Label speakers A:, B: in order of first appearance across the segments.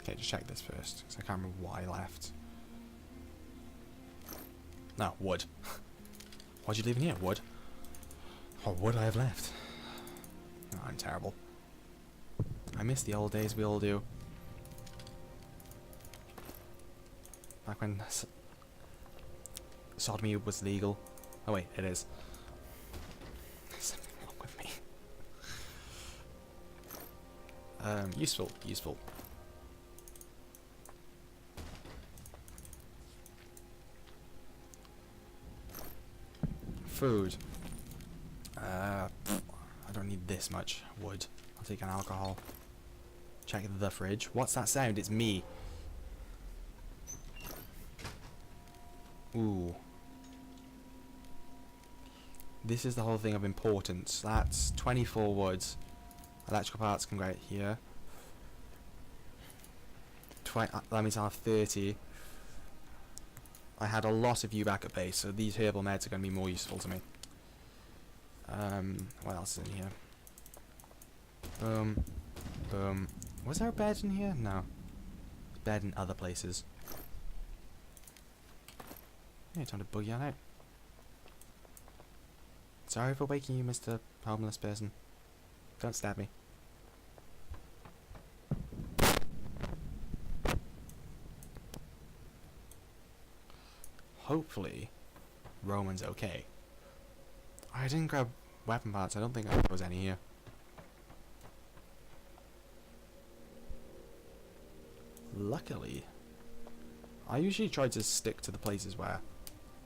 A: Okay, just check this first, because I can't remember what I left. No, wood. What'd you leave in here? Wood? What would I have left? Oh, I'm terrible. I miss the old days, we all do. Back when sodomy was legal. Oh wait, it is. There's something wrong with me. Useful, useful. Food. I don't need this much wood. I'll take an alcohol. Check the fridge. What's that sound? It's me. Ooh. This is the whole thing of importance. That's 24 woods. Electrical parts can go out here. That means I'll have 30. I had a lot of you back at base, so these herbal meds are going to be more useful to me. What else is in here? Boom. Boom. Was there a bed in here? No. Bed in other places. Yeah, time to boogie on out. Sorry for waking you, Mr. Homeless Person. Don't stab me. Hopefully, Roman's okay. I didn't grab weapon parts. I don't think there was any here. Luckily, I usually try to stick to the places where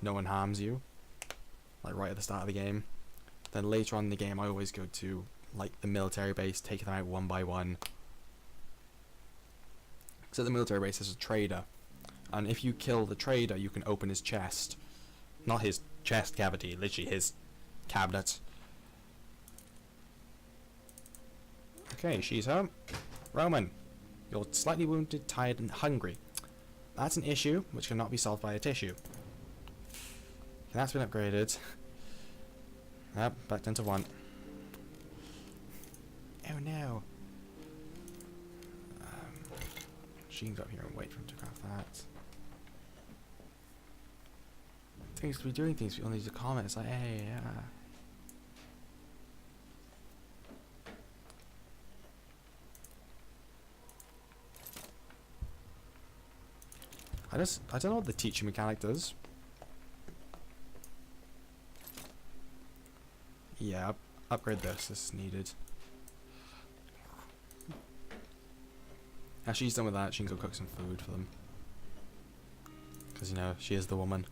A: no one harms you, like right at the start of the game. Then later on in the game, I always go to like the military base, take them out one by one. So at the military base, there's a trader, and if you kill the trader, you can open his chest. Not his chest cavity, literally his cabinet. Okay, she's home. Roman, you're slightly wounded, tired, and hungry. That's an issue which cannot be solved by a tissue. Okay, that's been upgraded. Yep, back down to 1. Oh no. She can go up here and wait for him to craft that. Things to be doing things, we only need to comment. It's like, hey, I don't know what the teaching mechanic does. Yeah, upgrade this. This is needed. Now she's done with that, she can go cook some food for them. Because, you know, she is the woman.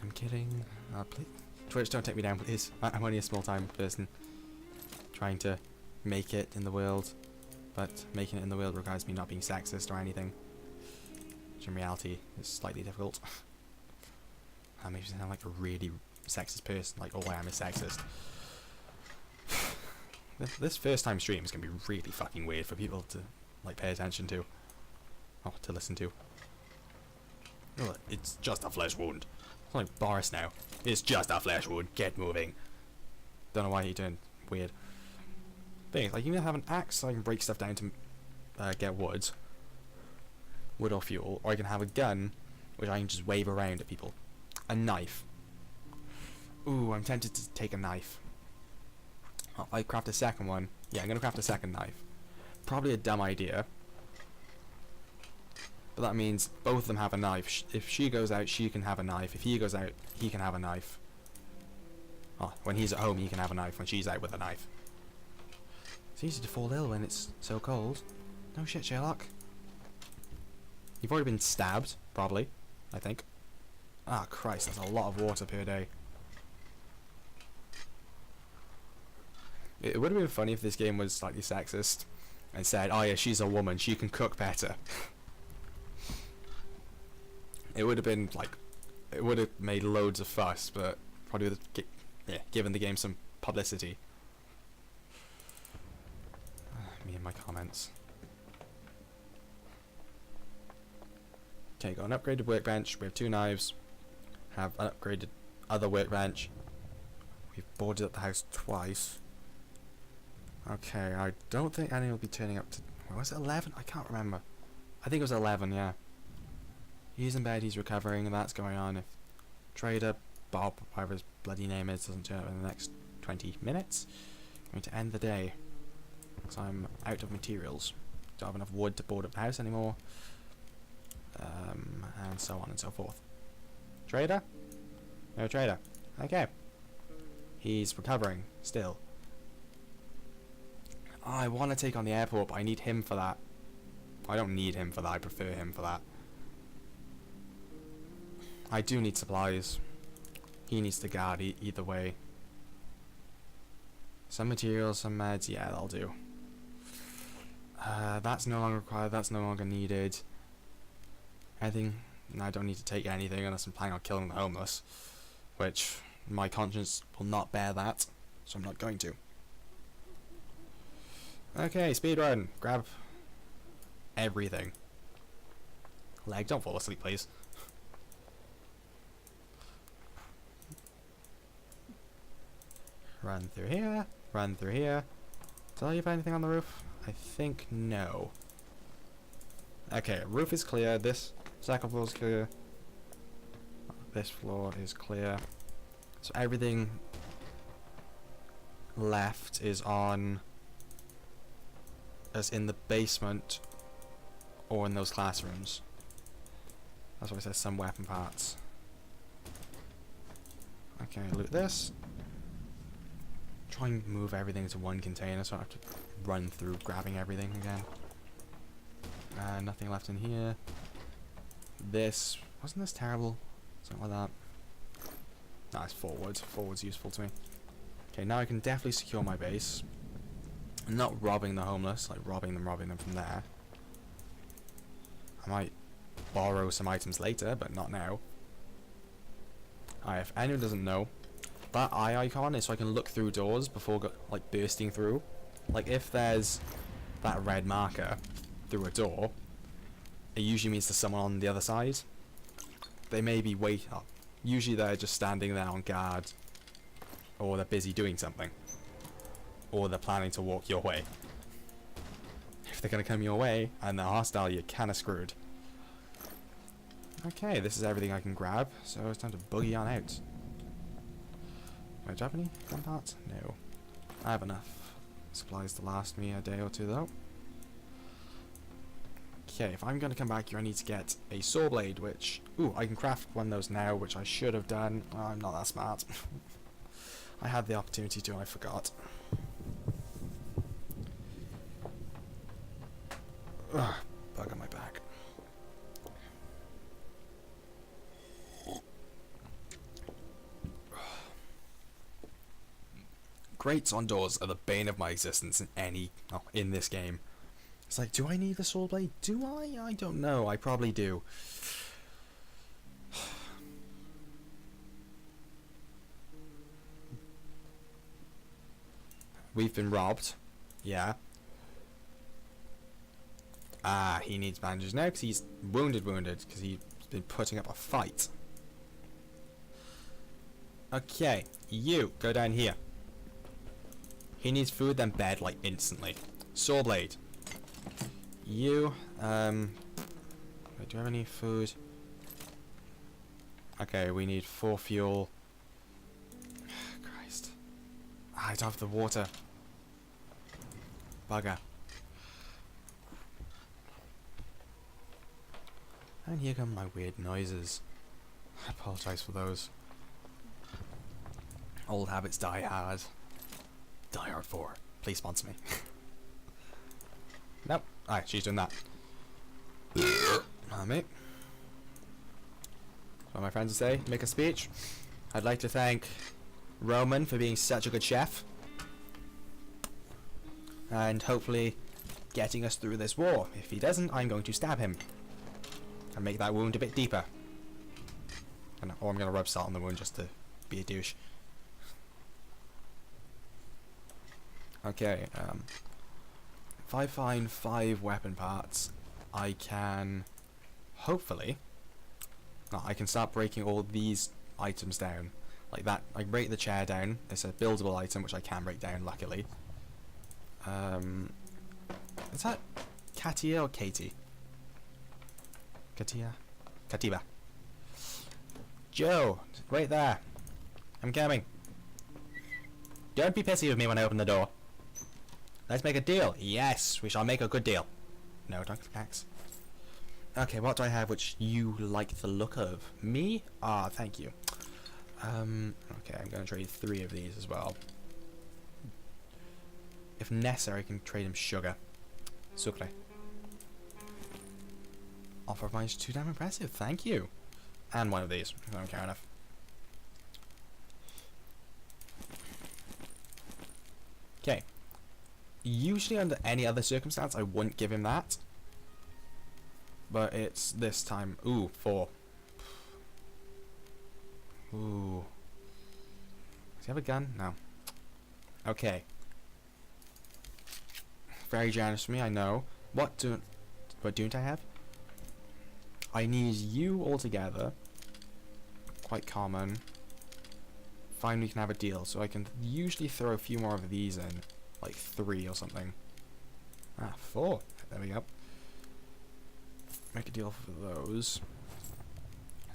A: I'm kidding. Please. Twitch, don't take me down, please. I'm only a small-time person trying to make it in the world. But making it in the world requires me not being sexist or anything. Which in reality is slightly difficult. I make me sound like a really sexist person, like, oh, I am a sexist. This first time stream is going to be really fucking weird for people to, like, pay attention to. Oh, to listen to. Oh, it's just a flesh wound. It's like Boris now. It's just a flesh wound. Get moving. Don't know why you're doing weird things. Like, you can have an axe so I can break stuff down to get wood or fuel, or I can have a gun which I can just wave around at people. A knife. Ooh, I'm tempted to take a knife. Oh, if I craft a second one, yeah, I'm gonna craft a second knife. Probably a dumb idea, but that means both of them have a knife. If she goes out, she can have a knife. If he goes out, he can have a knife. Oh, when he's at home, he can have a knife. When she's out with a knife. It's easy to fall ill when it's so cold. No shit, Sherlock. You've already been stabbed, probably, I think. Ah, Christ, that's a lot of water per day. It would have been funny if this game was slightly sexist and said, oh yeah, she's a woman, she can cook better. It would have been like, it would have made loads of fuss, but probably would have given the game some publicity. Me and my comments. Okay, got an upgraded workbench, we have 2 knives, have an upgraded other workbench. We've boarded up the house twice. Okay, I don't think any will be turning up to... Was it 11? I can't remember. I think it was 11, yeah. He's in bed, he's recovering, and that's going on. If Trader Bob, whatever his bloody name is, doesn't turn up in the next 20 minutes, I'm going to end the day. Because I'm out of materials. Don't have enough wood to board up the house anymore. And so on and so forth. Trader? No trader. Okay. He's recovering, still. I want to take on the airport, but I need him for that. I don't need him for that, I prefer him for that. I do need supplies. He needs to guard either way. Some materials, some meds, yeah, that'll do. That's no longer required, that's no longer needed. Anything? No, I don't need to take anything unless I'm planning on killing the homeless. Which, my conscience will not bear that, so I'm not going to. Okay, speedrun. Grab everything. Leg, don't fall asleep, please. Run through here. Run through here. Did I leave anything on the roof? I think no. Okay, roof is clear. This second floor is clear. This floor is clear. So everything left is on as in the basement or in those classrooms. That's why it says some weapon parts. Okay, loot this. Try and move everything to one container so I don't have to run through grabbing everything again. Nothing left in here. This, wasn't this terrible? Something like that. Nah, it's forward. Forward's useful to me. Okay, now I can definitely secure my base. I'm not robbing the homeless, like robbing them from there. I might borrow some items later, but not now. If anyone doesn't know, that eye icon is so I can look through doors before like bursting through. Like if there's that red marker through a door, it usually means there's someone on the other side. They may be usually they're just standing there on guard, or they're busy doing something, or they're planning to walk your way. If they're gonna come your way and they're hostile, you're kinda screwed. Okay, this is everything I can grab, so it's time to boogie on out. Do I have any gun parts? No. I have enough supplies to last me a day or two though. Okay, if I'm going to come back here I need to get a saw blade, which... Ooh, I can craft one of those now, which I should have done. Oh, I'm not that smart. I had the opportunity to and I forgot. Ugh, bug on my back. Grates on doors are the bane of my existence in this game. It's like, do I need the sword blade? Do I? I don't know. I probably do. We've been robbed. Yeah. He needs bandages now because he's wounded because he's been putting up a fight. Okay, you go down here. He needs food, then bed, like, instantly. Saw blade. You, wait, do I have any food? Okay, we need 4 fuel. Christ. I don't have the water. Bugger. And here come my weird noises. I apologize for those. Old habits die hard. Die Hard 4. Please sponsor me. Nope. Alright, she's doing that. Mate. What my friends say, make a speech. I'd like to thank Roman for being such a good chef. And hopefully getting us through this war. If he doesn't, I'm going to stab him. And make that wound a bit deeper. Or I'm going to rub salt on the wound just to be a douche. Okay, if I find 5 weapon parts, I can hopefully I can start breaking all these items down. Like that, I break the chair down. It's a buildable item which I can break down, luckily. Is that Katia or Katie? Katiba. Joe, wait there. I'm coming. Don't be pissy with me when I open the door. Let's make a deal. Yes, we shall make a good deal. No, don't axe. Okay, what do I have which you like the look of? Me? Ah, thank you. Okay, I'm going to trade 3 of these as well. If necessary, I can trade him sugar. Sucre. Offer of mine is too damn impressive, thank you. And 1 of these, I don't care enough. Okay. Usually under any other circumstance, I wouldn't give him that. But it's this time. Ooh, 4. Ooh. Does he have a gun? No. Okay. Very generous for me, I know. What don't I have? I need you all together. Quite common. Fine, we can have a deal. So I can usually throw a few more of these in. Like 3 or something. Ah, 4. There we go. Make a deal for those.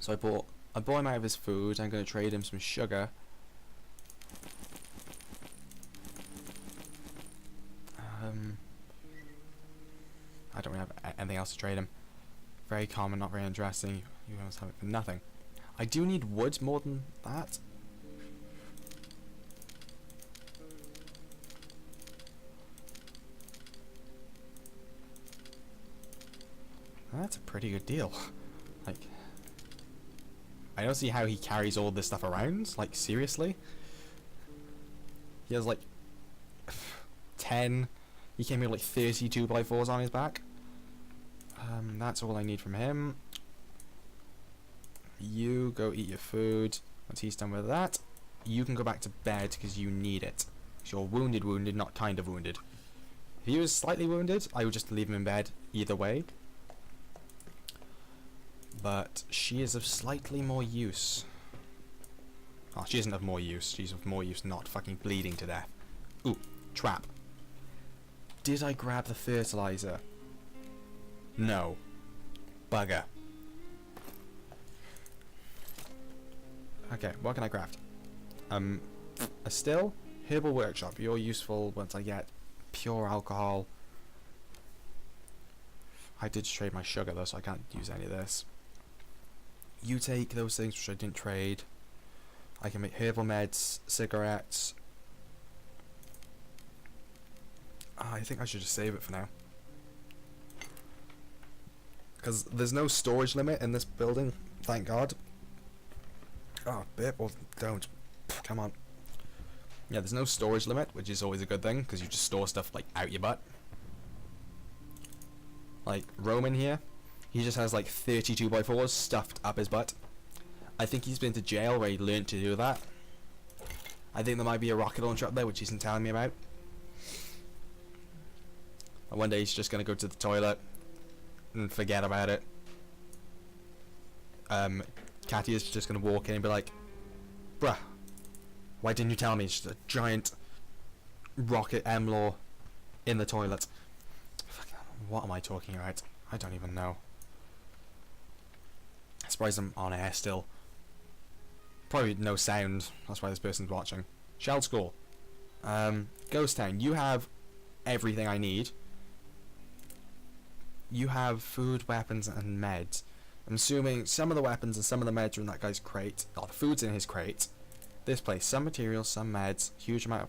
A: So I bought him out of his food. I'm going to trade him some sugar. I don't really have anything else to trade him. Very common, not very interesting. You almost have it for nothing. I do need wood more than that. That's a pretty good deal. Like, I don't see how he carries all this stuff around. Like, seriously? He has like 10. He came in with like 32 by 4s on his back. That's all I need from him. You go eat your food. Once he's done with that, you can go back to bed because you need it. You're wounded, not kind of wounded. If he was slightly wounded, I would just leave him in bed either way. But she is of slightly more use. Oh, she isn't of more use. She's of more use not fucking bleeding to death. Ooh, trap. Did I grab the fertilizer? No. Bugger. Okay, what can I craft? A still? Herbal workshop. You're useful once I get pure alcohol. I did trade my sugar though, so I can't use any of this. You take those things which I didn't trade. I can make herbal meds, cigarettes. I think I should just save it for now. Because there's no storage limit in this building, thank God. Oh, bit, well, don't. Come on. Yeah, there's no storage limit, which is always a good thing, because you just store stuff, like, out your butt. Like, Roman here, he just has, like, 32 by 4s stuffed up his butt. I think he's been to jail where he learned to do that. I think there might be a rocket launcher up there, which he's not telling me about. And one day he's just going to go to the toilet and forget about it. Katya's just going to walk in and be like, bruh, why didn't you tell me? It's just a giant rocket M-Law in the toilet. What am I talking about? I don't even know. I'm surprised I'm on air still. Probably no sound, that's why this person's watching. Shell School. Ghost Town, you have everything I need. You have food, weapons, and meds. I'm assuming some of the weapons and some of the meds are in that guy's crate. Oh, the food's in his crate. This place, some materials, some meds, huge amount of...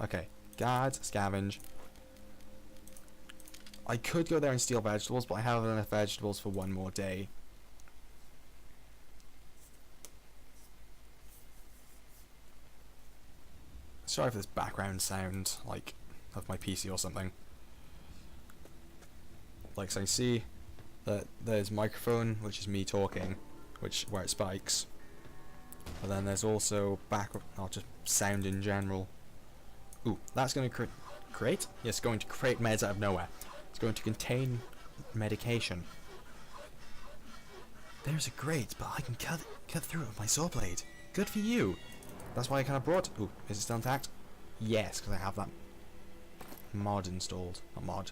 A: Okay, guard, scavenge. I could go there and steal vegetables, but I have enough vegetables for one more day. Sorry for this background sound, like, of my PC or something. Like, so I see that there's microphone, which is me talking, where it spikes. But then there's also just sound in general. Ooh, that's going to create? Yes, going to create meds out of nowhere. It's going to contain medication. There's a grate, but I can cut through it with my saw blade. Good for you. That's why I kind of brought... Ooh, is it still intact? Yes, because I have that mod installed. Not mod.